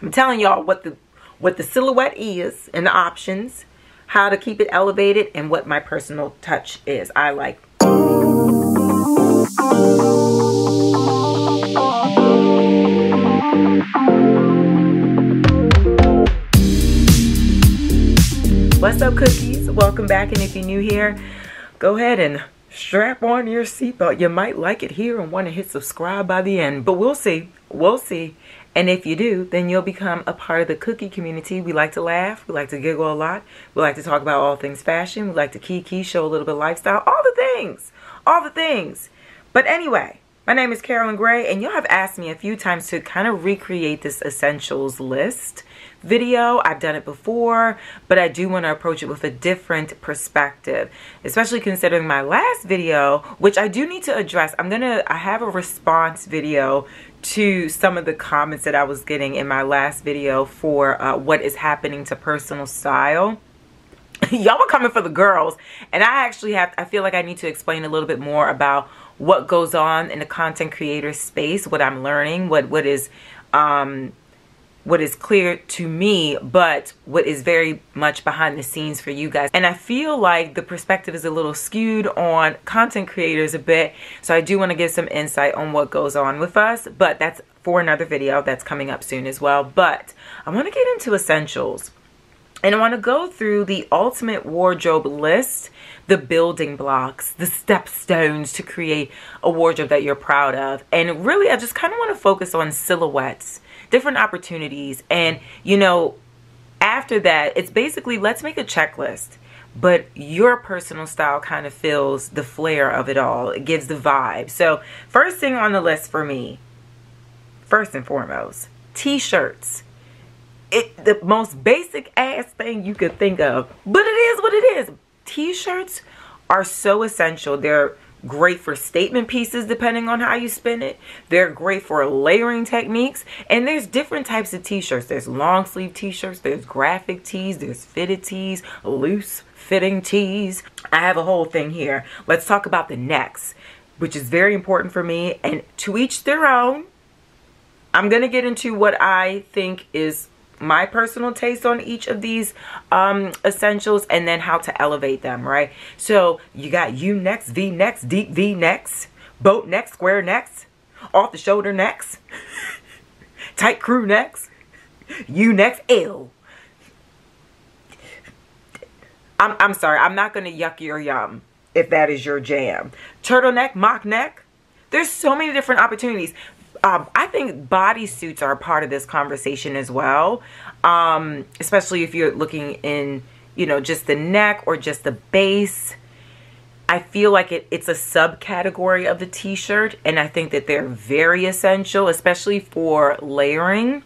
I'm telling y'all what the silhouette is and the options, how to keep it elevated, and what my personal touch is. I like. What's up, cookies? Welcome back, and if you're new here, go ahead and strap on your seatbelt. You might like it here and want to hit subscribe by the end, but we'll see. We'll see. And if you do, then you'll become a part of the cookie community. We like to laugh. We like to giggle a lot. We like to talk about all things fashion. We like to kiki, show a little bit of lifestyle. All the things. All the things. But anyway, my name is Carolyn Gray, and y'all have asked me a few times to kind of recreate this essentials list video. I've done it before, but I do want to approach it with a different perspective, especially considering my last video, which I do need to address. I have a response video to some of the comments that I was getting in my last video for what is happening to personal style. Y'all were coming for the girls, and I feel like I need to explain a little bit more about what goes on in the content creator space, what I'm learning, what is clear to me, but what is very much behind the scenes for you guys. And I feel like the perspective is a little skewed on content creators a bit, so I do want to give some insight on what goes on with us, but that's for another video that's coming up soon as well. But I want to get into essentials, and I want to go through the ultimate wardrobe list, the building blocks, the stepstones to create a wardrobe that you're proud of. And really, I just kind of want to focus on silhouettes, different opportunities, and after that, it's basically, let's make a checklist, but your personal style kind of fills the flair of it all. It gives the vibe. So first thing on the list for me, first and foremost, t-shirts. The most basic ass thing you could think of, but it is what it is. T-shirts are so essential. They're great for statement pieces depending on how you spin it. They're great for layering techniques, and there's different types of t-shirts. There's long sleeve t-shirts, there's graphic tees, there's fitted tees, loose fitting tees. I have a whole thing here. Let's talk about the necks, which is very important for me, and to each their own. I'm gonna get into what I think is my personal taste on each of these essentials, and then how to elevate them, right? So you got U necks, V necks, deep V necks, boat necks, square necks, off the shoulder necks, tight crew necks, U necks, L. I'm sorry, I'm not gonna yuck your yum if that is your jam. Turtleneck, mock neck. There's so many different opportunities. I think bodysuits are a part of this conversation as well, especially if you're looking in, just the neck or just the base. I feel like it's a subcategory of the t-shirt, and I think that they're very essential, especially for layering.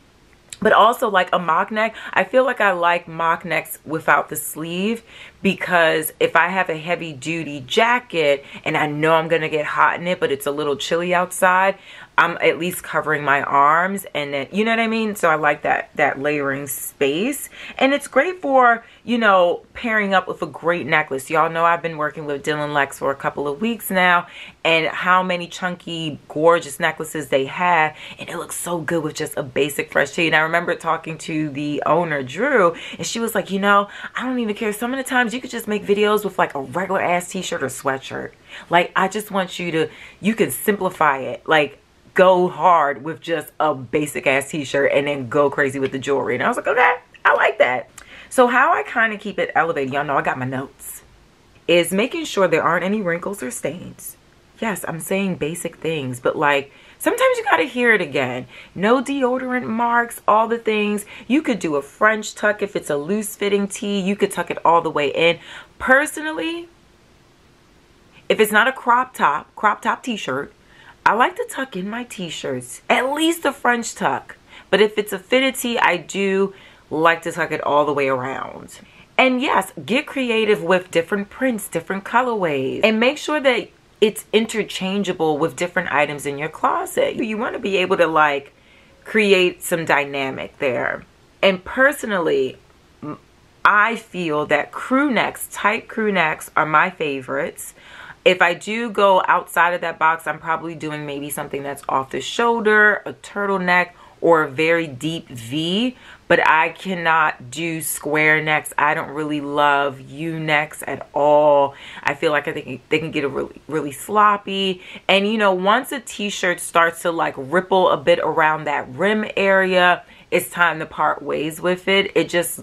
But also like a mock neck, I feel like I like mock necks without the sleeve, because if I have a heavy duty jacket and I know I'm gonna get hot in it, but it's a little chilly outside, I'm at least covering my arms, and then, you know what I mean? So I like that layering space. And it's great for, pairing up with a great necklace. Y'all know I've been working with Dylan Lex for a couple of weeks now, and how many chunky, gorgeous necklaces they have, and it looks so good with just a basic fresh tee. And I remember talking to the owner, Drew, and she was like, I don't even care. Some of the times you could just make videos with like a regular ass t-shirt or sweatshirt. Like, I just want you can simplify it. Like, go hard with just a basic ass t-shirt and then go crazy with the jewelry. And I was like, okay, I like that. So how I kind of keep it elevated, y'all know I got my notes, is making sure there aren't any wrinkles or stains. Yes, I'm saying basic things, but like, sometimes you gotta hear it again. No deodorant marks, all the things. You could do a French tuck if it's a loose fitting tee. You could tuck it all the way in. Personally, if it's not a crop top t-shirt, I like to tuck in my t-shirts, at least a French tuck. But if it's a fitted tee, I do like to tuck it all the way around. And yes, get creative with different prints, different colorways, and make sure that it's interchangeable with different items in your closet. You want to be able to like create some dynamic there. And personally, I feel that crew necks, tight crew necks are my favorites. If I do go outside of that box, I'm probably doing maybe something that's off the shoulder, a turtleneck, or a very deep V, but I cannot do square necks. I don't really love U necks at all. I feel like they can get a really sloppy. And you know, once a t-shirt starts to like ripple a bit around that rim area, it's time to part ways with it. It just,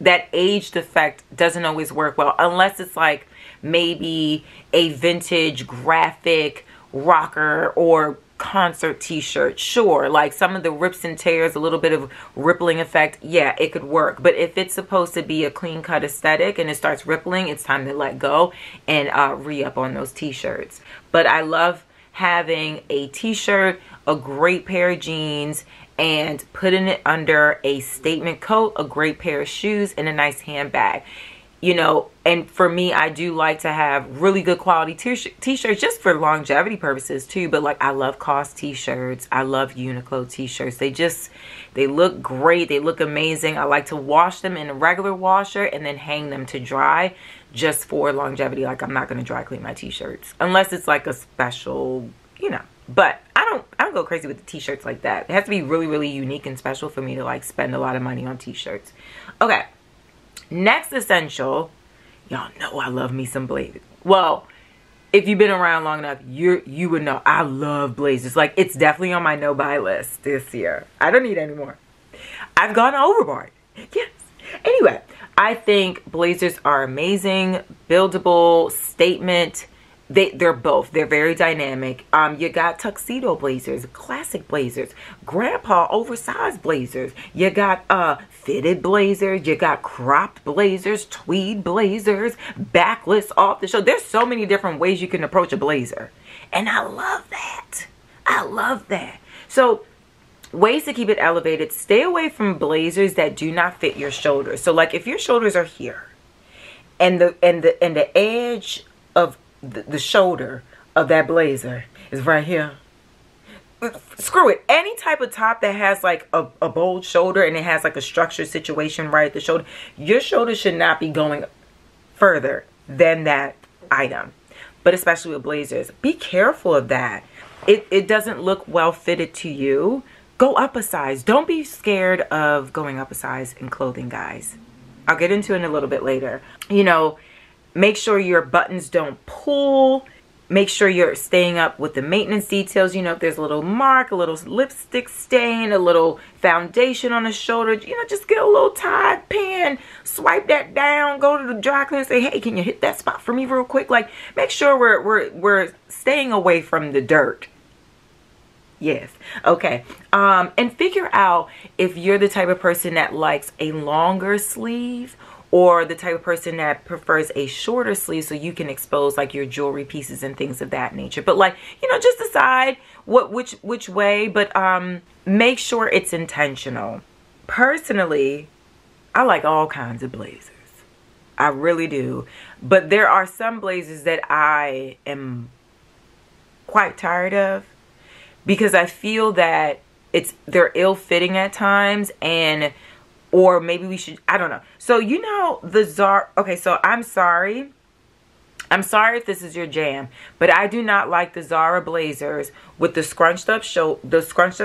that aged effect doesn't always work well, unless it's like maybe a vintage graphic rocker or concert t-shirt. Sure, like some of the rips and tears, a little bit of rippling effect, yeah, it could work. But if it's supposed to be a clean cut aesthetic and it starts rippling, it's time to let go and re-up on those t-shirts. But I love having a t-shirt, a great pair of jeans, and putting it under a statement coat, a great pair of shoes, and a nice handbag. You know, and for me, I do like to have really good quality t-shirts just for longevity purposes too. But like, I love COS t-shirts. I love Uniqlo t-shirts. They look great. They look amazing. I like to wash them in a regular washer and then hang them to dry just for longevity. Like, I'm not going to dry clean my t-shirts unless it's like a special, you know. But I don't go crazy with the t-shirts like that. It has to be really, really unique and special for me to like spend a lot of money on t-shirts. Okay. Next essential, y'all know I love me some blazers. Well, if you've been around long enough, you would know I love blazers. Like, it's definitely on my no-buy list this year. I don't need any more. I've gone overboard. Yes. Anyway, I think blazers are amazing, buildable, statement. They're both. They're very dynamic. You got tuxedo blazers, classic blazers, grandpa oversized blazers. You got fitted blazers. You got cropped blazers, tweed blazers, backless, off the shoulder. There's so many different ways you can approach a blazer. And I love that. I love that. So ways to keep it elevated: stay away from blazers that do not fit your shoulders. So like if your shoulders are here and the edge of the shoulder of that blazer is right here, screw it. Any type of top that has like a bold shoulder and it has like a structured situation right at the shoulder, your shoulder should not be going further than that item. But especially with blazers, be careful of that. It doesn't look well fitted to you. Go up a size. Don't be scared of going up a size in clothing, guys. I'll get into it in a little bit later. You know, make sure your buttons don't pull. Make sure you're staying up with the maintenance details. You know, if there's a little mark, a little lipstick stain, a little foundation on the shoulder, you know, just get a little Tide pen, swipe that down, go to the dry cleaner and say, hey, can you hit that spot for me real quick? Like, make sure we're staying away from the dirt. Yes. Okay. And figure out if you're the type of person that likes a longer sleeve or the type of person that prefers a shorter sleeve so you can expose like your jewelry pieces and things of that nature. But like, you know, just decide which way, but make sure it's intentional. Personally, I like all kinds of blazers. I really do. But there are some blazers that I am quite tired of because I feel that they're ill-fitting at times, and or maybe we should, I don't know. So, you know, the Zara, okay, so I'm sorry if this is your jam, but I do not like the Zara blazers with the scrunched up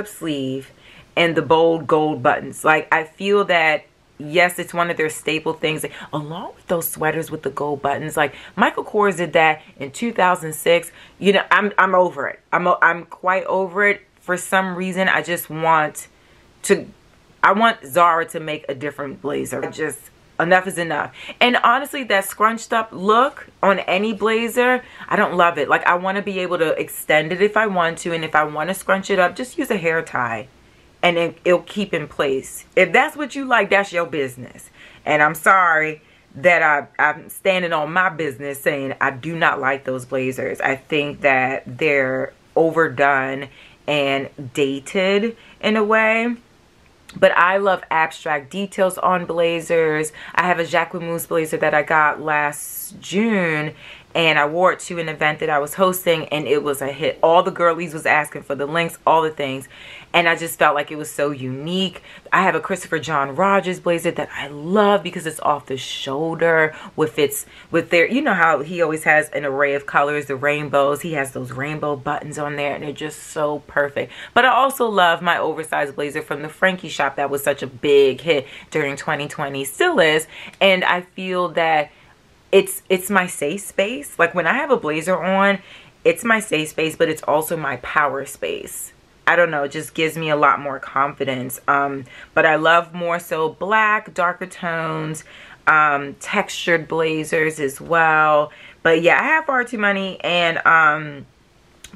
sleeve and the bold gold buttons. Like, I feel that, yes, it's one of their staple things, along with those sweaters with the gold buttons. Like, Michael Kors did that in 2006. You know, I'm over it. I'm quite over it. For some reason, I just want Zara to make a different blazer. Just, enough is enough. And honestly, that scrunched up look on any blazer, I don't love it. Like, I want to be able to extend it if I want to, and if I want to scrunch it up, just use a hair tie and it'll keep in place. If that's what you like, that's your business. And I'm sorry that I'm standing on my business saying I do not like those blazers. I think that they're overdone and dated in a way. But I love abstract details on blazers. I have a Jacquemus blazer that I got last June, and I wore it to an event that I was hosting, and it was a hit. All the girlies was asking for the links, all the things, and I just felt like it was so unique. I have a Christopher John Rogers blazer that I love because it's off the shoulder with their, you know how he always has an array of colors, the rainbows. He has those rainbow buttons on there, and they're just so perfect. But I also love my oversized blazer from the Frankie shop that was such a big hit during 2020, still is, and I feel that it's my safe space. Like when I have a blazer on, it's my safe space, but it's also my power space. I don't know, it just gives me a lot more confidence. But I love more so black, darker tones, textured blazers as well. But yeah, I have far too many, and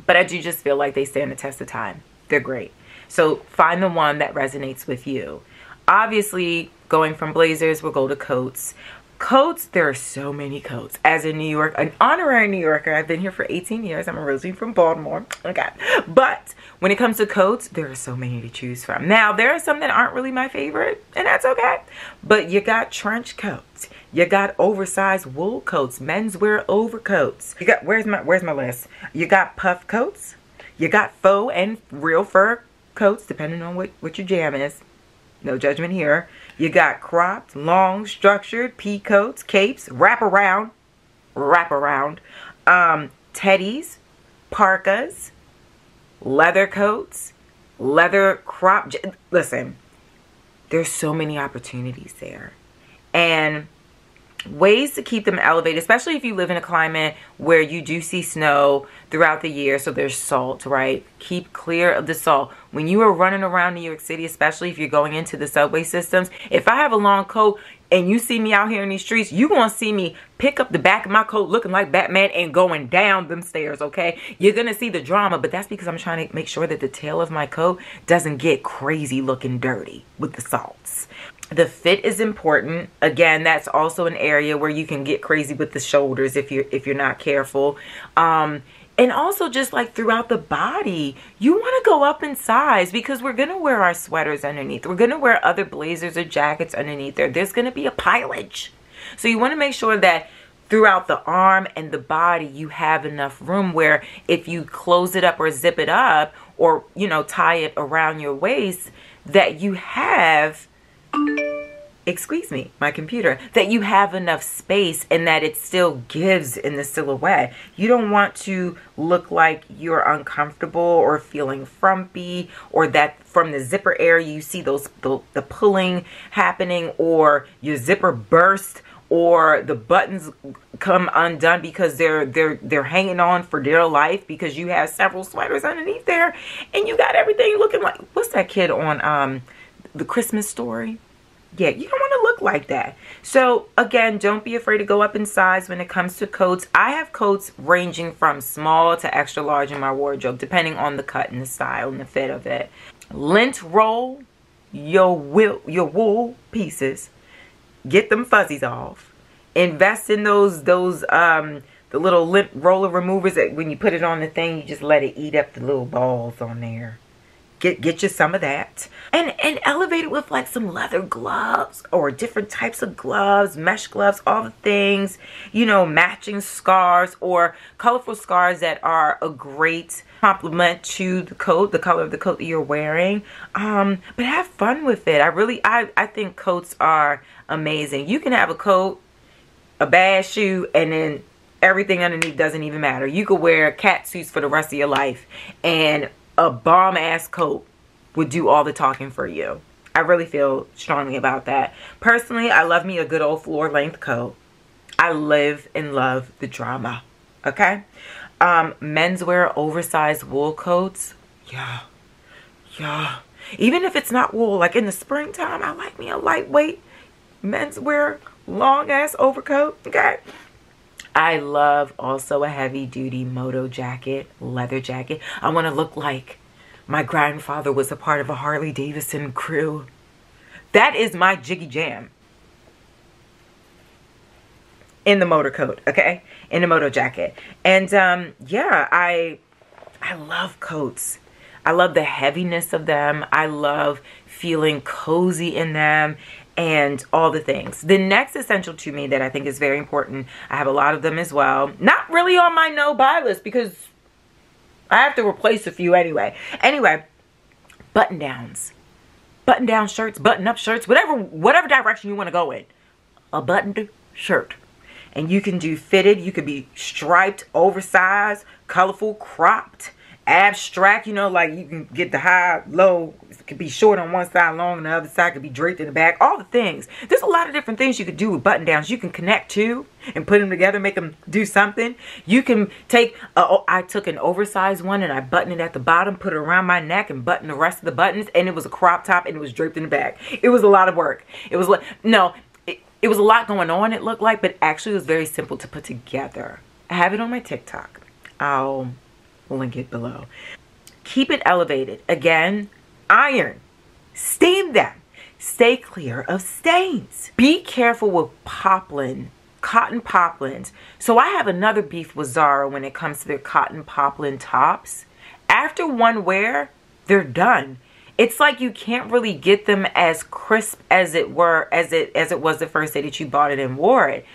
but I do just feel like they stand the test of time. They're great. So find the one that resonates with you. Obviously, going from blazers, we'll go to coats. Coats, there are so many coats. As a New York, an honorary New Yorker, I've been here for 18 years. I'm originally from Baltimore. Okay. But when it comes to coats, there are so many to choose from. Now, there are some that aren't really my favorite, and that's okay. But you got trench coats. You got oversized wool coats, menswear overcoats. You got, where's my list? You got puff coats. You got faux and real fur coats, depending on what your jam is. No judgment here. You got cropped, long, structured, pea coats, capes, wraparound, teddies, parkas, leather coats, leather crop. Listen, there's so many opportunities there. And ways to keep them elevated, especially if you live in a climate where you do see snow throughout the year, so there's salt, right? Keep clear of the salt. When you are running around New York City, especially if you're going into the subway systems, if I have a long coat and you see me out here in these streets, you're going to see me pick up the back of my coat looking like Batman and going down them stairs, okay? You're going to see the drama, but that's because I'm trying to make sure that the tail of my coat doesn't get crazy looking dirty with the salts. The fit is important. Again, that's also an area where you can get crazy with the shoulders if you're not careful. And also just like throughout the body, you want to go up in size because we're going to wear our sweaters underneath. We're going to wear other blazers or jackets underneath there. There's going to be a pileage. So you want to make sure that throughout the arm and the body, you have enough room where if you close it up or zip it up or, you know, tie it around your waist, that you have, excuse me, my computer, that you have enough space and that it still gives in the silhouette. You don't want to look like you're uncomfortable or feeling frumpy, or that from the zipper area you see the pulling happening, or your zipper burst, or the buttons come undone because they're hanging on for dear life because you have several sweaters underneath there and you got everything looking like, what's that kid on The Christmas Story? Yeah, you don't want to look like that. So again, don't be afraid to go up in size when it comes to coats. I have coats ranging from small to extra large in my wardrobe, depending on the cut and the style and the fit of it. Lint roll your wool pieces. Get them fuzzies off. Invest in those the little lint roller removers that when you put it on the thing, you just let it eat up the little balls on there. Get you some of that. And elevate it with like some leather gloves or different types of gloves, mesh gloves, all the things, you know, matching scarves or colorful scarves that are a great complement to the coat, the color of the coat that you're wearing. But have fun with it. I think coats are amazing. You can have a coat, a bad shoe, and then everything underneath doesn't even matter. You could wear cat suits for the rest of your life and a bomb-ass coat would do all the talking for you. I really feel strongly about that. Personally, I love me a good old floor-length coat. I live and love the drama, okay? Menswear oversized wool coats. Yeah. Even if it's not wool, like in the springtime, I like me a lightweight menswear long-ass overcoat, okay? I love also a heavy-duty moto jacket, leather jacket. I want to look like my grandfather was a part of a Harley Davidson crew. That is my jiggy jam. In the motor coat, okay? In the moto jacket. And yeah, I love coats. I love the heaviness of them. I love feeling cozy in them. and all the things. The next essential to me that I think is very important, I have a lot of them as well. Not really on my no buy list because I have to replace a few anyway. Anyway, button downs. Button down shirts, button up shirts, whatever direction you want to go in. A buttoned shirt. And you can do fitted, you could be striped, oversized, colorful, cropped, abstract, you know, like you can get the high, low, it could be short on one side, long on the other side, could be draped in the back, all the things. There's a lot of different things you could do with button downs. You can connect two and put them together, make them do something. You can take, I took an oversized one and I buttoned it at the bottom, put it around my neck and buttoned the rest of the buttons, and it was a crop top and it was draped in the back. It was a lot of work. It was like, no, it was a lot going on, it looked like, but actually it was very simple to put together. I have it on my TikTok. I'll link it below. Keep it elevated. Again, iron. Steam them. Stay clear of stains. Be careful with poplin, cotton poplins. So I have another beef with Zara when it comes to their cotton poplin tops. After one wear, they're done. It's like you can't really get them as crisp as it was the first day that you bought it and wore it.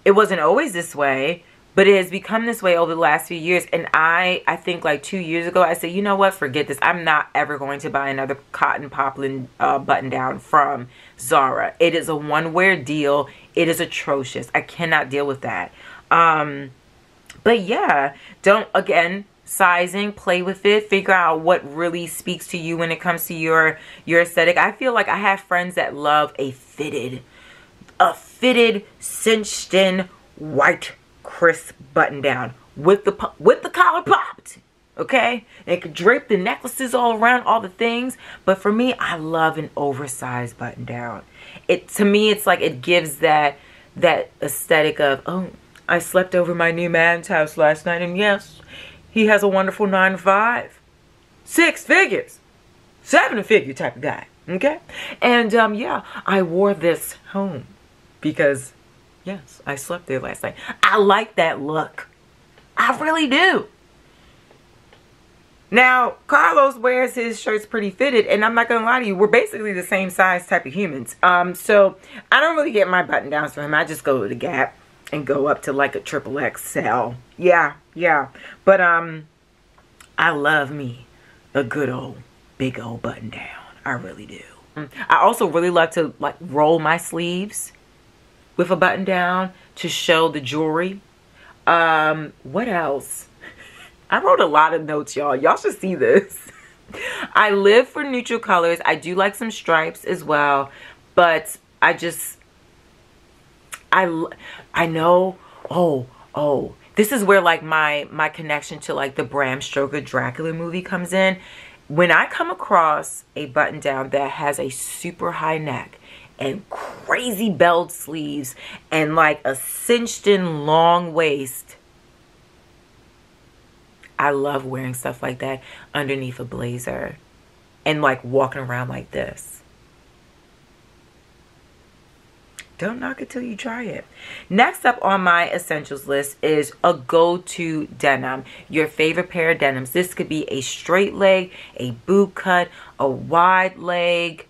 It wasn't always this way, but it has become this way over the last few years. And I think like 2 years ago, I said, you know what, forget this. I'm not ever going to buy another cotton poplin button down from Zara. It is a one-wear deal. It is atrocious. I cannot deal with that. But yeah, don't, again, sizing, play with it, figure out what really speaks to you when it comes to your aesthetic. I feel like I have friends that love a fitted cinched in white crisp button down with the collar popped. Okay, they could drape the necklaces all around, all the things, but for me, I love an oversized button down. To me, it's like it gives that aesthetic of, oh, I slept over my new man's house last night, and yes, he has a wonderful 9 to 5, 6 figures, 7 figure type of guy. Okay. And yeah, I wore this home because yes, I slept there last night. I like that look. I really do. Now, Carlos wears his shirts pretty fitted, and I'm not gonna lie to you, we're basically the same size type of humans. So I don't really get my button downs from him. I just go to the Gap and go up to like a XXL. Yeah. But I love me a good old big old button down. I really do. I also really love to like roll my sleeves with a button down to show the jewelry. What else? I wrote a lot of notes, y'all. Y'all should see this. I live for neutral colors. I do like some stripes as well, but I know, oh, this is where like my connection to like the Bram Stoker Dracula movie comes in. When I come across a button down that has a super high neck and crazy belled sleeves and like a cinched in long waist, I love wearing stuff like that underneath a blazer and like walking around like this. Don't knock it till you try it. Next up on my essentials list is a go-to denim. Your favorite pair of denims. This could be a straight leg, a boot cut, a wide leg,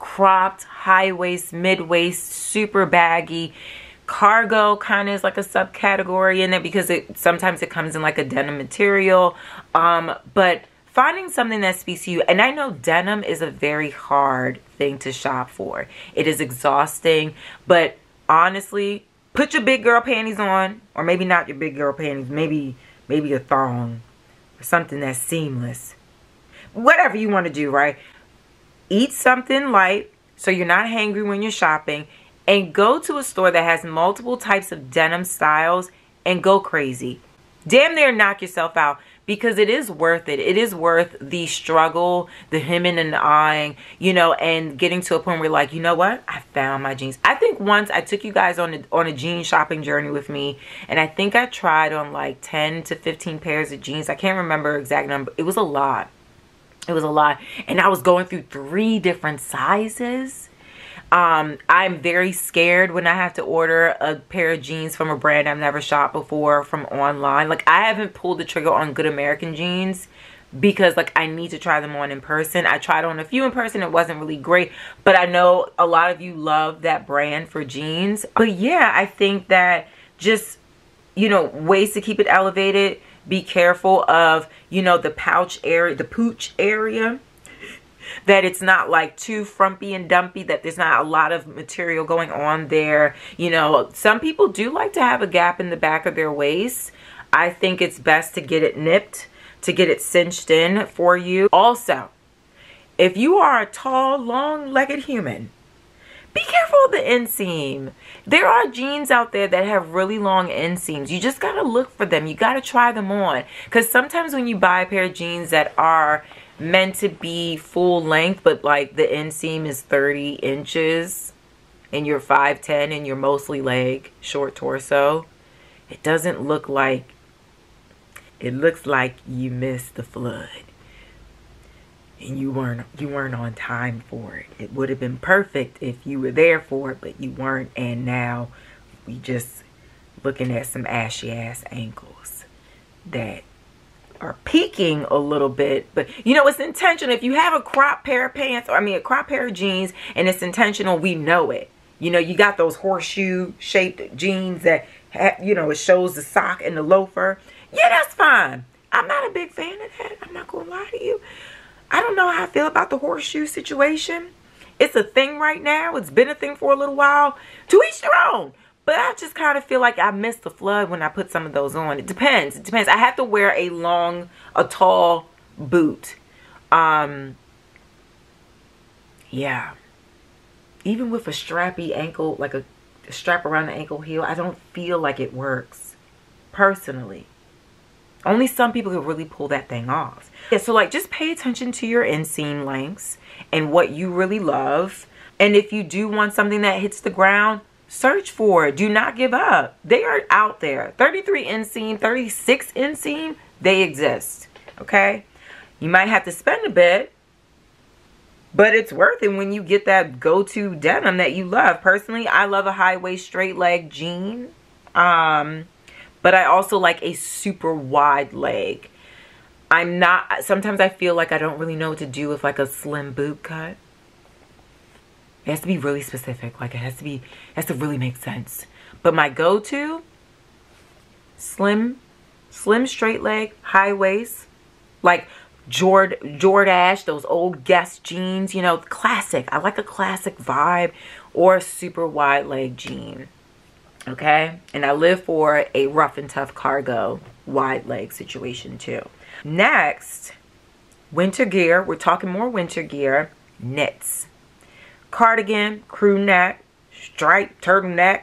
cropped, high waist, mid waist, super baggy. Cargo kind of is like a subcategory in there because sometimes it comes in like a denim material. But finding something that speaks to you, and I know denim is a very hard thing to shop for. It is exhausting, but honestly, put your big girl panties on, or maybe not your big girl panties, maybe a thong or something that's seamless. Whatever you want to do, right? Eat something light so you're not hangry when you're shopping, and go to a store that has multiple types of denim styles and go crazy. Damn near knock yourself out, because it is worth it. It is worth the struggle, the hemming and the eyeing, you know, and getting to a point where you're like, you know what? I found my jeans. I think once I took you guys on a jean shopping journey with me, and I think I tried on like 10 to 15 pairs of jeans. I can't remember exact number. It was a lot. It was a lot. And I was going through 3 different sizes. I'm very scared when I have to order a pair of jeans from a brand I've never shopped before from online. Like, I haven't pulled the trigger on Good American jeans because like I need to try them on in person. I tried on a few in person. It wasn't really great, but I know a lot of you love that brand for jeans. But yeah, I think that just, you know, ways to keep it elevated. Be careful of, you know, the pouch area, the pooch area. That it's not like too frumpy and dumpy, that there's not a lot of material going on there. You know, some people do like to have a gap in the back of their waist. I think it's best to get it nipped, to get it cinched in for you. Also, if you are a tall, long-legged human, be careful of the inseam. There are jeans out there that have really long inseams. You just gotta look for them. You gotta try them on. Because sometimes when you buy a pair of jeans that are meant to be full length, but like the inseam is 30 inches and you're 5'10" and you're mostly leg, short torso, it doesn't look like, it looks like you missed the flood and you weren't on time for it. It would have been perfect if you were there for it, but you weren't, and now we just looking at some ashy ass ankles that are peaking a little bit. But you know, it's intentional. If you have a crop pair of pants, or I mean a crop pair of jeans, and it's intentional, we know it. You know, you got those horseshoe shaped jeans that you know, it shows the sock and the loafer. Yeah, that's fine. I'm not a big fan of that. I'm not gonna lie to you. I don't know how I feel about the horseshoe situation. It's a thing right now. It's been a thing for a little while. To each their own. But I just kind of feel like I missed the flood when I put some of those on. It depends. It depends. I have to wear a tall boot. Yeah. Even with a strappy ankle, like a strap around the ankle heel, I don't feel like it works. Personally. Only some people can really pull that thing off. Yeah, so like just pay attention to your inseam lengths and what you really love. And if you do want something that hits the ground, search for it. Do not give up. They are out there. 33 inseam, 36 inseam, they exist. Okay? You might have to spend a bit, but it's worth it when you get that go-to denim that you love. Personally, I love a high waist straight leg jean. But I also like a super wide leg. Sometimes I feel like I don't really know what to do with like a slim boot cut. It has to be really specific. Like it has to really make sense. But my go-to, slim straight leg, high waist, like Jordache, those old Guess jeans, you know, classic. I like a classic vibe, or a super wide leg jean. Okay, and I live for a rough and tough cargo wide leg situation too. Next, winter gear. We're talking more winter gear. Knits, cardigan, crew neck, striped turtleneck,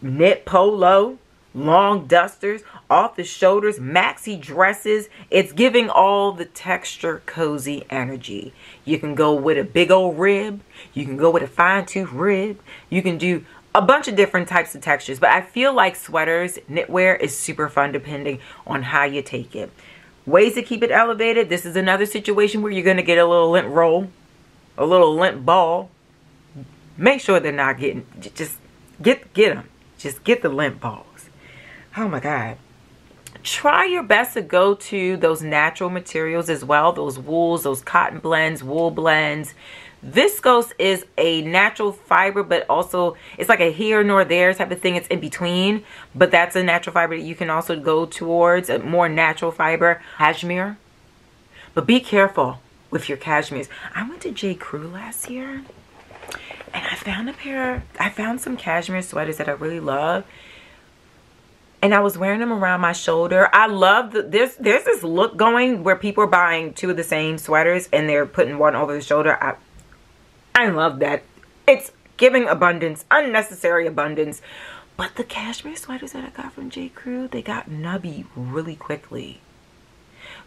knit polo, long dusters, off the shoulders, maxi dresses. It's giving all the texture, cozy energy. You can go with a big old rib. You can go with a fine tooth rib. You can do a bunch of different types of textures, but I feel like sweaters, knitwear is super fun depending on how you take it. Ways to keep it elevated. This is another situation where you're going to get a little lint roll, a little lint ball. Make sure they're not getting, just get them. Just get the lint balls. Oh my God. Try your best to go to those natural materials as well. Those wools, those cotton blends, wool blends. Viscose is a natural fiber, but also it's like a here nor there type of thing. It's in between, but that's a natural fiber that you can also go towards a more natural fiber. Cashmere, but be careful with your cashmeres. I went to J. Crew last year and I found some cashmere sweaters that I really love. And I was wearing them around my shoulder. I love there's this look going where people are buying two of the same sweaters and they're putting one over the shoulder. I love that. It's giving abundance, unnecessary abundance. But the cashmere sweaters that I got from J. Crew, they got nubby really quickly.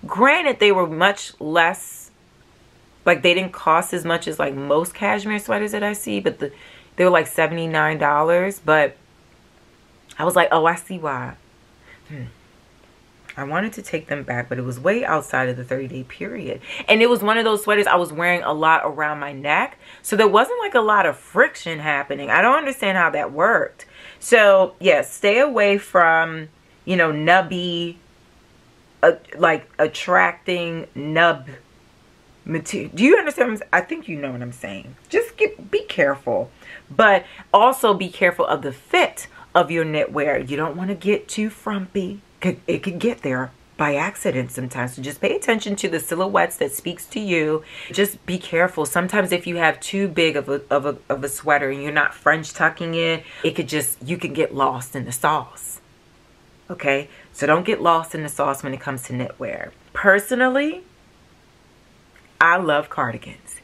Granted, they were much less, like they didn't cost as much as like most cashmere sweaters that I see, but they were like $79. But I was like, oh, I see why. I wanted to take them back, but it was way outside of the 30-day period. And it was one of those sweaters I was wearing a lot around my neck. So there wasn't like a lot of friction happening. I don't understand how that worked. So, yeah, stay away from, you know, nubby like attracting nub material. Do you understand? I think you know what I'm saying. Just be careful, but also be careful of the fit of your knitwear. You don't want to get too frumpy. It could get there by accident sometimes. So just pay attention to the silhouettes that speaks to you. Just be careful. Sometimes if you have too big of a sweater and you're not French tucking it, you can get lost in the sauce. Okay, so don't get lost in the sauce when it comes to knitwear. Personally, I love cardigans.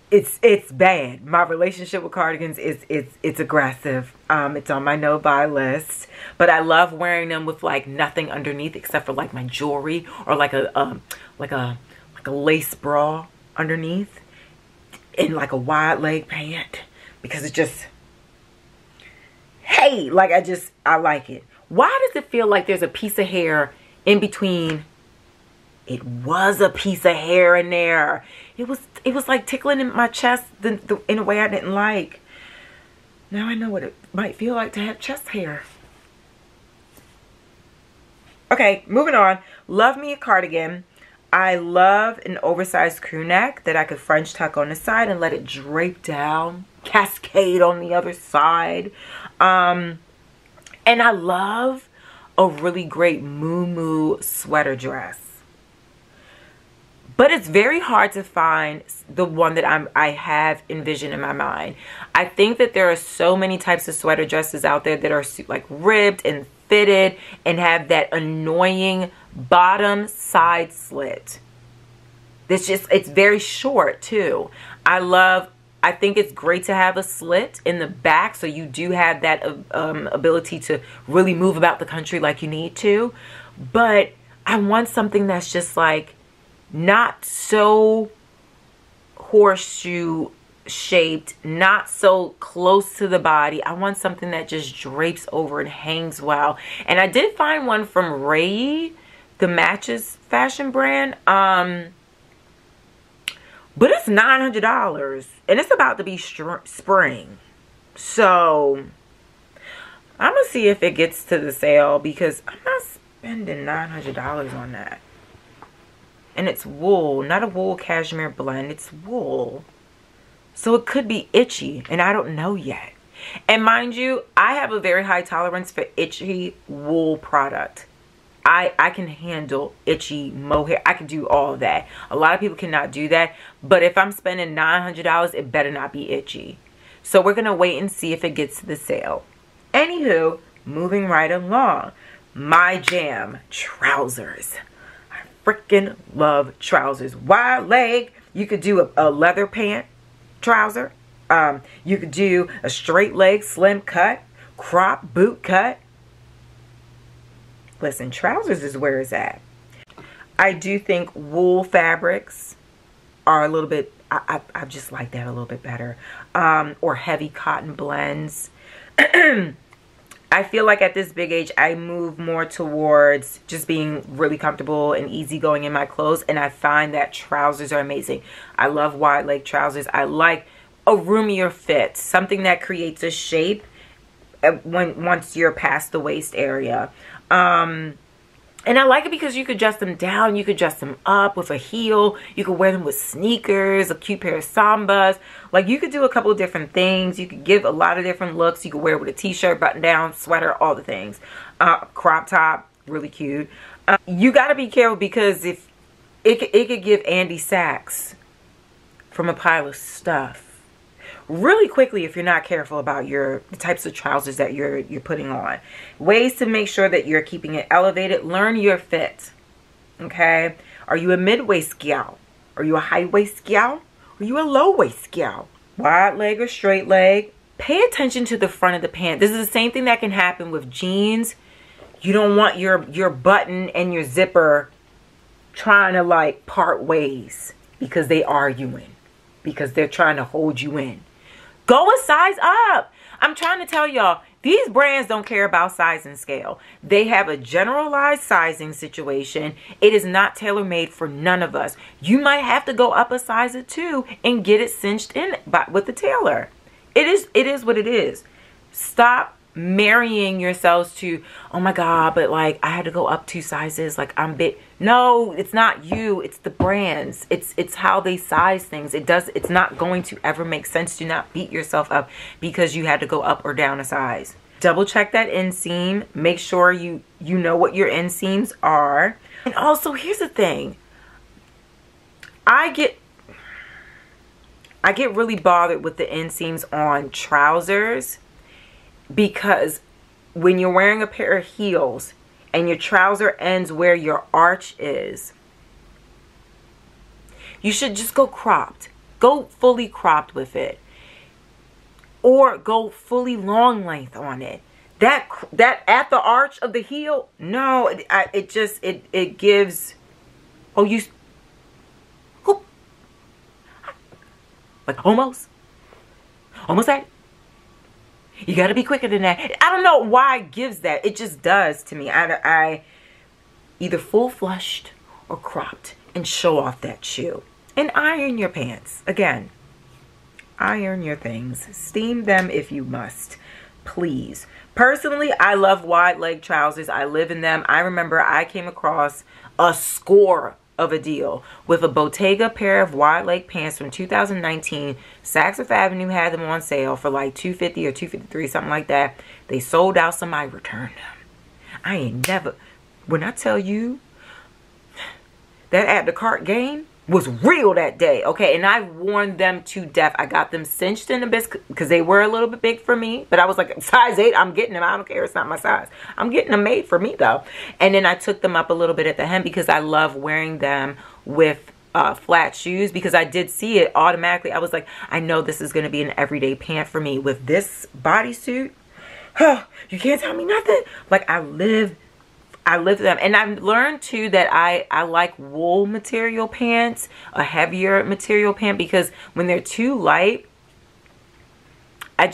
It's bad. My relationship with cardigans it's aggressive. It's on my no buy list, but I love wearing them with like nothing underneath except for like my jewelry or like a lace bra underneath and like a wide leg pant, because it just, hey, like I like it. Why does it feel like there's a piece of hair in between? It was a piece of hair in there. It was like tickling in my chest in a way I didn't like. Now I know what it might feel like to have chest hair. Okay, moving on. Love me a cardigan. I love an oversized crew neck that I could French tuck on the side and let it drape down, cascade on the other side. And I love a really great muumuu sweater dress. But it's very hard to find the one that I have envisioned in my mind. I think that there are so many types of sweater dresses out there that are like ribbed and fitted and have that annoying bottom side slit. It's very short too. I think it's great to have a slit in the back so you do have that ability to really move about the country like you need to. But I want something that's just like not so horseshoe shaped, not so close to the body. I want something that just drapes over and hangs well. And I did find one from Ray, the Matches fashion brand. But it's $900 and it's about to be spring. So I'm gonna see if it gets to the sale, because I'm not spending $900 on that. And it's wool, not a wool cashmere blend. It's wool. So it could be itchy, and I don't know yet. And mind you, I have a very high tolerance for itchy wool product. I can handle itchy mohair. I can do all of that. A lot of people cannot do that. But if I'm spending $900, it better not be itchy. So we're going to wait and see if it gets to the sale. Anywho, moving right along. My jam, trousers. Freaking love trousers. Wide leg. You could do a leather pant trouser. You could do a straight leg slim cut, crop boot cut. Listen, trousers is where it's at. I do think wool fabrics are a little bit, I just like that a little bit better. Or heavy cotton blends. I feel like at this big age, I move more towards just being really comfortable and easygoing in my clothes. And I find that trousers are amazing. I love wide leg trousers. I like a roomier fit. Something that creates a shape once you're past the waist area. And I like it because you could dress them down, you could dress them up with a heel, you could wear them with sneakers, a cute pair of Sambas. Like, you could do a couple of different things. You could give a lot of different looks. You could wear it with a t-shirt, button down, sweater, all the things. Crop top, really cute. You got to be careful, because if it could give Andy Sachs from a pile of stuff really quickly if you're not careful about the types of trousers that you're putting on. Ways to make sure that you're keeping it elevated. Learn your fit. Okay? Are you a mid-waist gal? Are you a high-waist gal? Are you a low-waist gal? Wide leg or straight leg? Pay attention to the front of the pant. This is the same thing that can happen with jeans. You don't want your button and your zipper trying to like part ways because they arguing, because they're trying to hold you in. Go a size up. I'm trying to tell y'all, these brands don't care about size and scale. They have a generalized sizing situation. It is not tailor-made for none of us. You might have to go up a size or two and get it cinched in with the tailor. It is what it is. Stop marrying yourselves to, oh my God, but like I had to go up 2 sizes, like I'm big. No, it's not you, it's the brands. It's how they size things. It's not going to ever make sense. Do not beat yourself up because you had to go up or down a size. Double check that inseam. Make sure you know what your inseams are. And also, here's the thing. I get really bothered with the inseams on trousers, because when you're wearing a pair of heels and your trouser ends where your arch is, you should just go cropped. Go fully cropped with it. Or go fully long length on it. That at the arch of the heel, no, it gives, oh, you, whoop, like almost that. You got to be quicker than that. I don't know why it gives that. It just does to me. I either full flushed or cropped and show off that shoe. And iron your pants. Again, iron your things. Steam them if you must. Please. Personally, I love wide leg trousers. I live in them. I remember I came across a score of a deal with a Bottega pair of wide leg pants from 2019. Saks Fifth Avenue had them on sale for like $250 or $253, something like that. They sold out. Somebody returned them. I ain't never, when I tell you that at the cart game was real that day, okay? And I've worn them to death. I got them cinched in the biscuit because they were a little bit big for me, but I was like, size 8, I'm getting them. I don't care, it's not my size. I'm getting them made for me though. And then I took them up a little bit at the hem because I love wearing them with flat shoes, because I did see it automatically. I was like, I know this is going to be an everyday pant for me with this bodysuit. You can't tell me nothing. Like I live them. And I've learned too that I like wool material pants, a heavier material pant, because when they're too light, I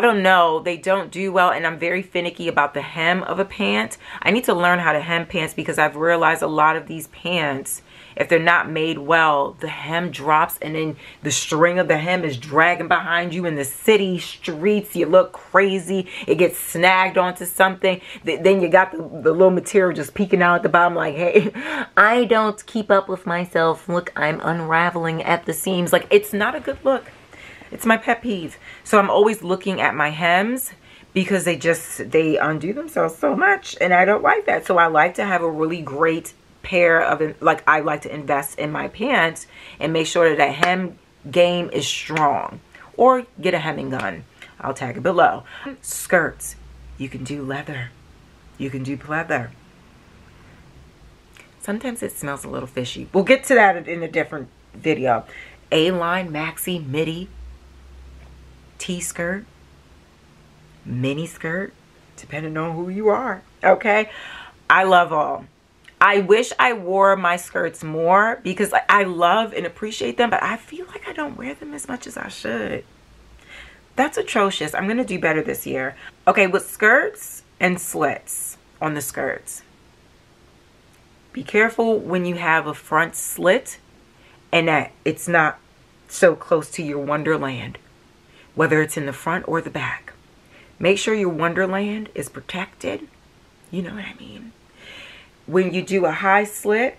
don't know, they don't do well. And I'm very finicky about the hem of a pant. I need to learn how to hem pants, because I've realized a lot of these pants, if they're not made well, the hem drops and then the string of the hem is dragging behind you in the city streets. You look crazy. It gets snagged onto something. Then you got the little material just peeking out at the bottom like, hey, I don't keep up with myself. Look, I'm unraveling at the seams. Like, it's not a good look. It's my pet peeve. So I'm always looking at my hems, because they undo themselves so much, and I don't like that. So I like to have a really great pair of, like, I like to invest in my pants and make sure that that hem game is strong, or get a hemming gun. I'll tag it below. Skirts, you can do leather, you can do pleather. Sometimes it smells a little fishy. We'll get to that in a different video. A-line, maxi, midi, T-skirt, mini skirt, depending on who you are, okay? I love all. I wish I wore my skirts more, because I love and appreciate them, but I feel like I don't wear them as much as I should. That's atrocious. I'm going to do better this year. Okay, with skirts and slits on the skirts, be careful when you have a front slit and that it's not so close to your wonderland, whether it's in the front or the back. Make sure your wonderland is protected. You know what I mean? When you do a high slit,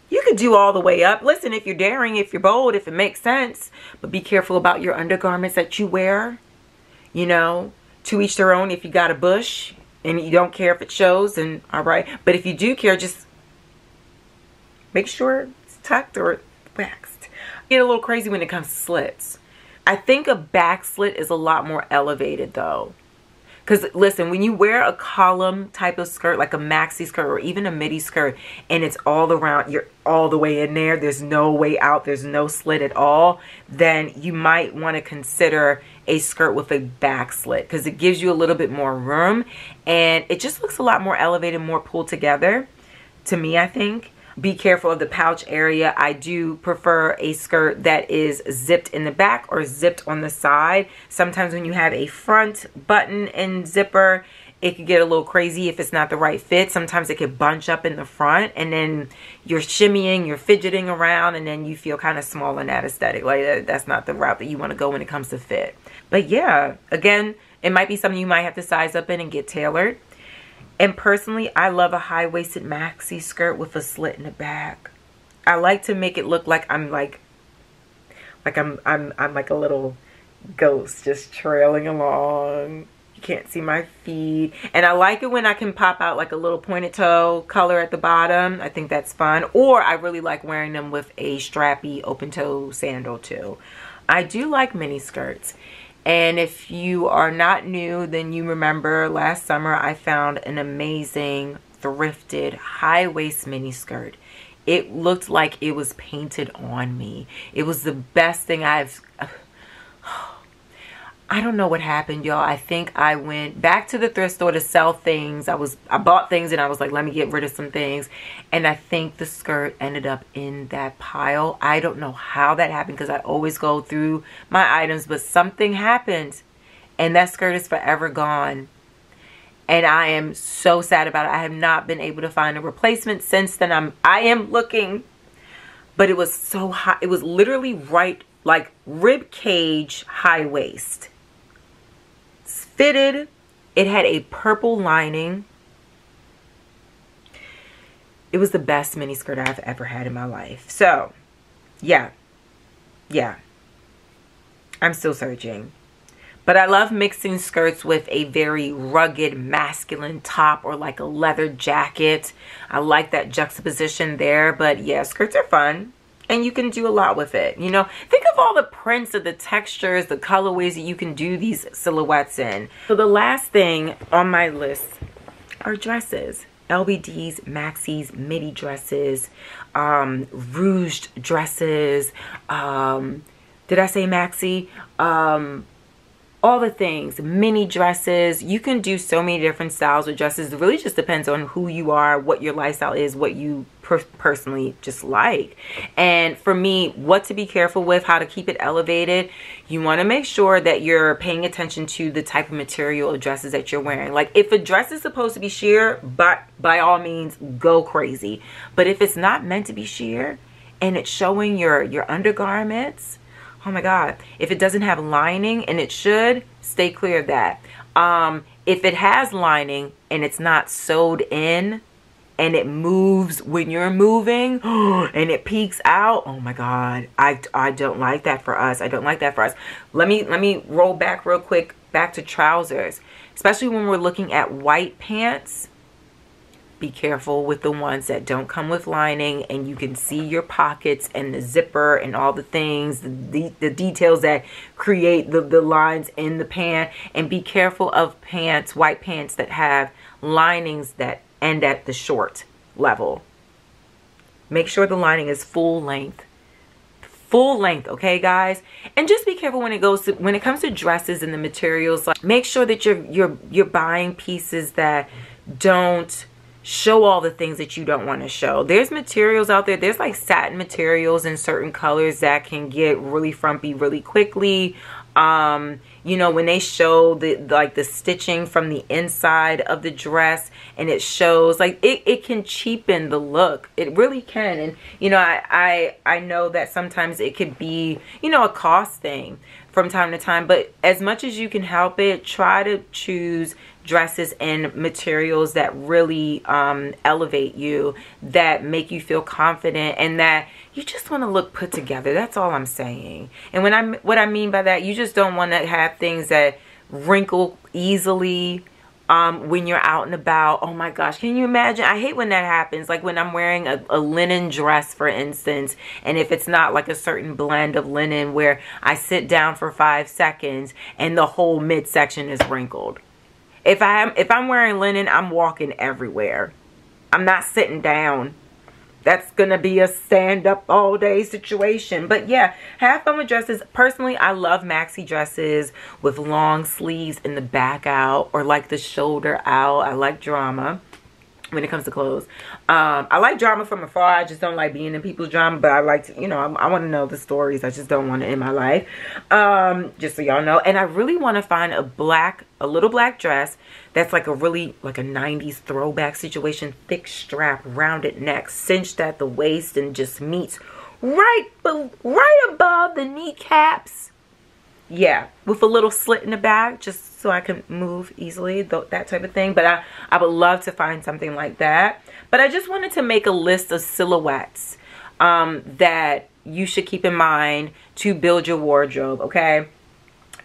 you could do all the way up. Listen, if you're daring, if you're bold, if it makes sense, but be careful about your undergarments that you wear. You know, to each their own. If you got a bush and you don't care if it shows, then all right. But if you do care, just make sure it's tucked or waxed. Get a little crazy when it comes to slits. I think a back slit is a lot more elevated though. Because listen, when you wear a column type of skirt, like a maxi skirt or even a midi skirt, and it's all around, you're all the way in there, there's no way out, there's no slit at all, then you might want to consider a skirt with a back slit, because it gives you a little bit more room and it just looks a lot more elevated, more pulled together to me, I think. Be careful of the pouch area. I do prefer a skirt that is zipped in the back or zipped on the side. Sometimes when you have a front button and zipper, it could get a little crazy if it's not the right fit. Sometimes it could bunch up in the front, and then you're shimmying, you're fidgeting around, and then you feel kind of small in that aesthetic. Like that's not the route that you want to go when it comes to fit. But yeah, again, it might be something you might have to size up in and get tailored. And personally, I love a high-waisted maxi skirt with a slit in the back. I like to make it look like I'm like I'm like a little ghost just trailing along. You can't see my feet. And I like it when I can pop out like a little pointed toe color at the bottom. I think that's fun. Or I really like wearing them with a strappy open toe sandal too. I do like mini skirts. And if you are not new, then you remember last summer I found an amazing thrifted high waist mini skirt. It looked like it was painted on me. It was the best thing I don't know what happened, y'all. I think I went back to the thrift store to sell things. I bought things and I was like, let me get rid of some things. And I think the skirt ended up in that pile. I don't know how that happened because I always go through my items, but something happened and that skirt is forever gone. And I am so sad about it. I have not been able to find a replacement since then. I am looking, but it was so high. It was literally right like rib cage high waist. Fitted. It had a purple lining. It was the best mini skirt I've ever had in my life. So, yeah. I'm still searching. But I love mixing skirts with a very rugged masculine top or like a leather jacket. I like that juxtaposition there. But yeah, skirts are fun. And you can do a lot with it, you know. Think of all the prints of the textures, the colorways that you can do these silhouettes in. So the last thing on my list are dresses. LBDs, maxis, midi dresses, ruched dresses. Did I say maxi? All the things, mini dresses. You can do so many different styles of dresses. It really just depends on who you are, what your lifestyle is, what you personally just like. And for me, what to be careful with, how to keep it elevated, you want to make sure that you're paying attention to the type of material of dresses that you're wearing. Like if a dress is supposed to be sheer, but by all means go crazy. But if it's not meant to be sheer and it's showing your undergarments, oh my God, if it doesn't have lining, and it should, stay clear of that. If it has lining and it's not sewed in and it moves when you're moving and it peeks out, oh my God, I don't like that for us. I don't like that for us. Let me roll back real quick back to trousers, especially when we're looking at white pants. Be careful with the ones that don't come with lining and you can see your pockets and the zipper and all the things, the details that create the lines in the pant. And be careful of pants, white pants that have linings that end at the short level. Make sure the lining is full length. Full length, okay guys? And just be careful when it comes to dresses and the materials. Like, make sure that you're buying pieces that don't show all the things that you don't want to show. There's materials out there. There's like satin materials in certain colors that can get really frumpy really quickly. You know, when they show the stitching from the inside of the dress and it shows, like it can cheapen the look. It really can. And you know, I know that sometimes it could be, you know, a cost thing from time to time, but as much as you can help it, try to choose dresses and materials that really elevate you, that make you feel confident, and that you just want to look put together. That's all I'm saying. And what I mean by that, you just don't want to have things that wrinkle easily when you're out and about. Oh my gosh, can you imagine? I hate when that happens. Like when I'm wearing a linen dress, for instance, and if it's not like a certain blend of linen where I sit down for 5 seconds and the whole midsection is wrinkled. If I'm wearing linen, I'm walking everywhere. I'm not sitting down. That's going to be a stand up all day situation. But yeah, have fun with dresses. Personally, I love maxi dresses with long sleeves in the back out or like the shoulder out. I like drama. when it comes to clothes. I like drama from afar. I just don't like being in people's drama, but I like to, you know, I want to know the stories. I just don't want it in my life. Just so y'all know. And I really want to find a little black dress that's like a really, like a 90s throwback situation. Thick strap, rounded neck, cinched at the waist, and just meets right above the kneecaps. Yeah, with a little slit in the back, just so I can move easily, that type of thing. But I would love to find something like that. But I just wanted to make a list of silhouettes that you should keep in mind to build your wardrobe, okay?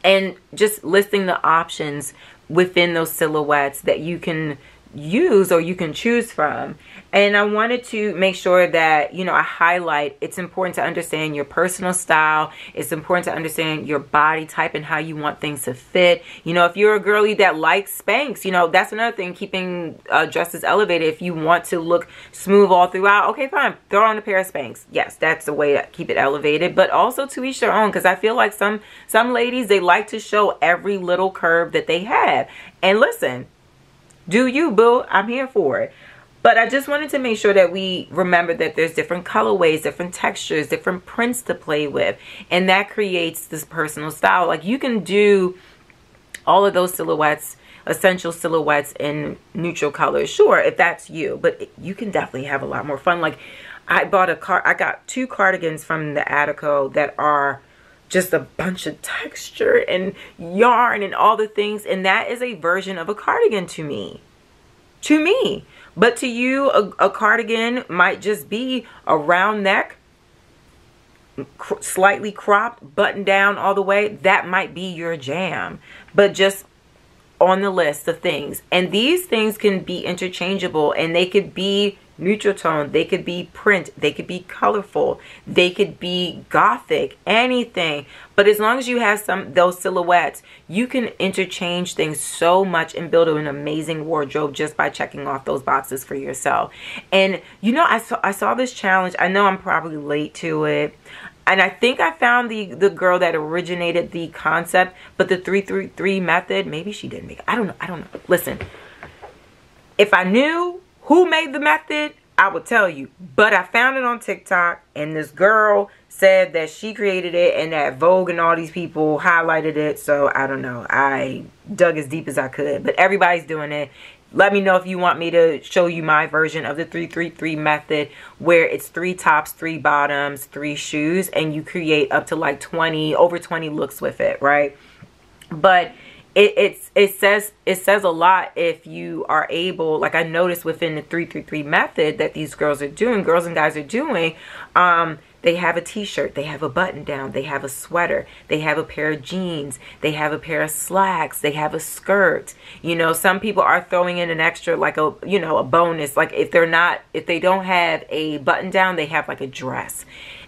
And just listing the options within those silhouettes that you can use or you can choose from. And I wanted to make sure that, you know, I highlight it's important to understand your personal style. It's important to understand your body type and how you want things to fit. You know, if you're a girly that likes Spanx, you know, that's another thing, keeping dresses elevated. If you want to look smooth all throughout, okay, fine, throw on a pair of Spanx. Yes, that's the way to keep it elevated, but also to each their own, because I feel like some ladies, they like to show every little curve that they have. And listen, do you, boo? I'm here for it. But I just wanted to make sure that we remember that there's different colorways, different textures, different prints to play with. And that creates this personal style. Like, you can do all of those silhouettes, essential silhouettes, in neutral colors. Sure, if that's you. But you can definitely have a lot more fun. Like, I got 2 cardigans from the Attico that are just a bunch of texture and yarn and all the things, and that is a version of a cardigan to me. But to you, a cardigan might just be a round neck, slightly cropped, buttoned down all the way. That might be your jam, but just on the list of things. And these things can be interchangeable, and they could be neutral tone, they could be print, they could be colorful, they could be gothic, anything. But as long as you have those silhouettes, you can interchange things so much and build an amazing wardrobe just by checking off those boxes for yourself. And you know, I saw this challenge. I know I'm probably late to it, and I think I found the girl that originated the concept, but the 333 method, maybe she didn't make it. I don't know. Listen, if I knew who made the method, I would tell you. But I found it on TikTok, and this girl said that she created it and that Vogue and all these people highlighted it. So I don't know. I dug as deep as I could, but everybody's doing it. Let me know if you want me to show you my version of the 333 method, where it's 3 tops, 3 bottoms, 3 shoes, and you create up to like over 20 looks with it, right? But it says a lot if you are able, like I noticed within the 333 method that these girls and guys are doing, they have a t-shirt, they have a button down, they have a sweater, they have a pair of jeans, they have a pair of slacks, they have a skirt. You know, some people are throwing in an extra, like a, you know, a bonus, like if they don't have a button down, they have like a dress.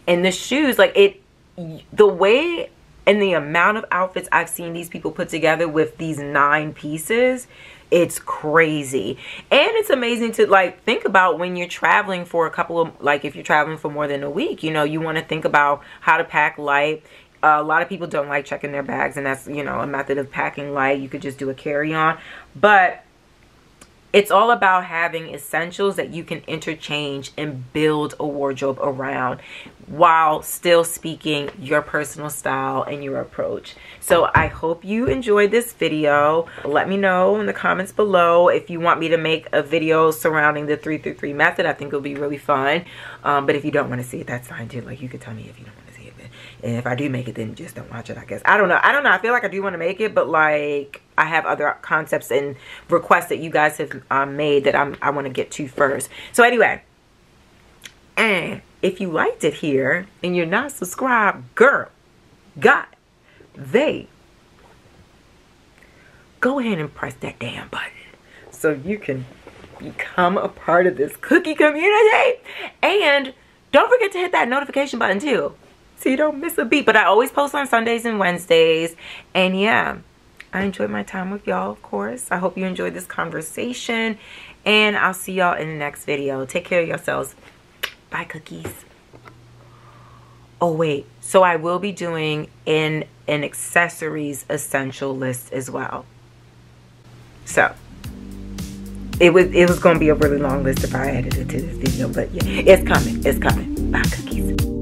And the shoes, like the way and the amount of outfits I've seen these people put together with these 9 pieces, it's crazy. And it's amazing to like think about when you're traveling for a couple of, like if you're traveling for more than a week, you know, you want to think about how to pack light. A lot of people don't like checking their bags, and that's, you know, a method of packing light. You could just do a carry-on. But it's all about having essentials that you can interchange and build a wardrobe around while still speaking your personal style and your approach. So I hope you enjoyed this video. Let me know in the comments below if you want me to make a video surrounding the 333 method. I think it'll be really fun. But if you don't want to see it, that's fine too. Like, you could tell me if you don't want to see it. And if I do make it, then just don't watch it, I guess. I don't know. I feel like I do want to make it, but like, I have other concepts and requests that you guys have made that I want to get to first. So anyway, and if you liked it here and you're not subscribed, girl, God, go ahead and press that damn button so you can become a part of this cookie community. And don't forget to hit that notification button too, so you don't miss a beat. But I always post on Sundays and Wednesdays. And yeah, I enjoyed my time with y'all, of course. I hope you enjoyed this conversation, and I'll see y'all in the next video. Take care of yourselves. Bye, cookies. Oh, wait. So I will be doing an accessories essential list as well. So It was going to be a really long list if I added it to this video, but yeah, it's coming. It's coming. Bye, cookies.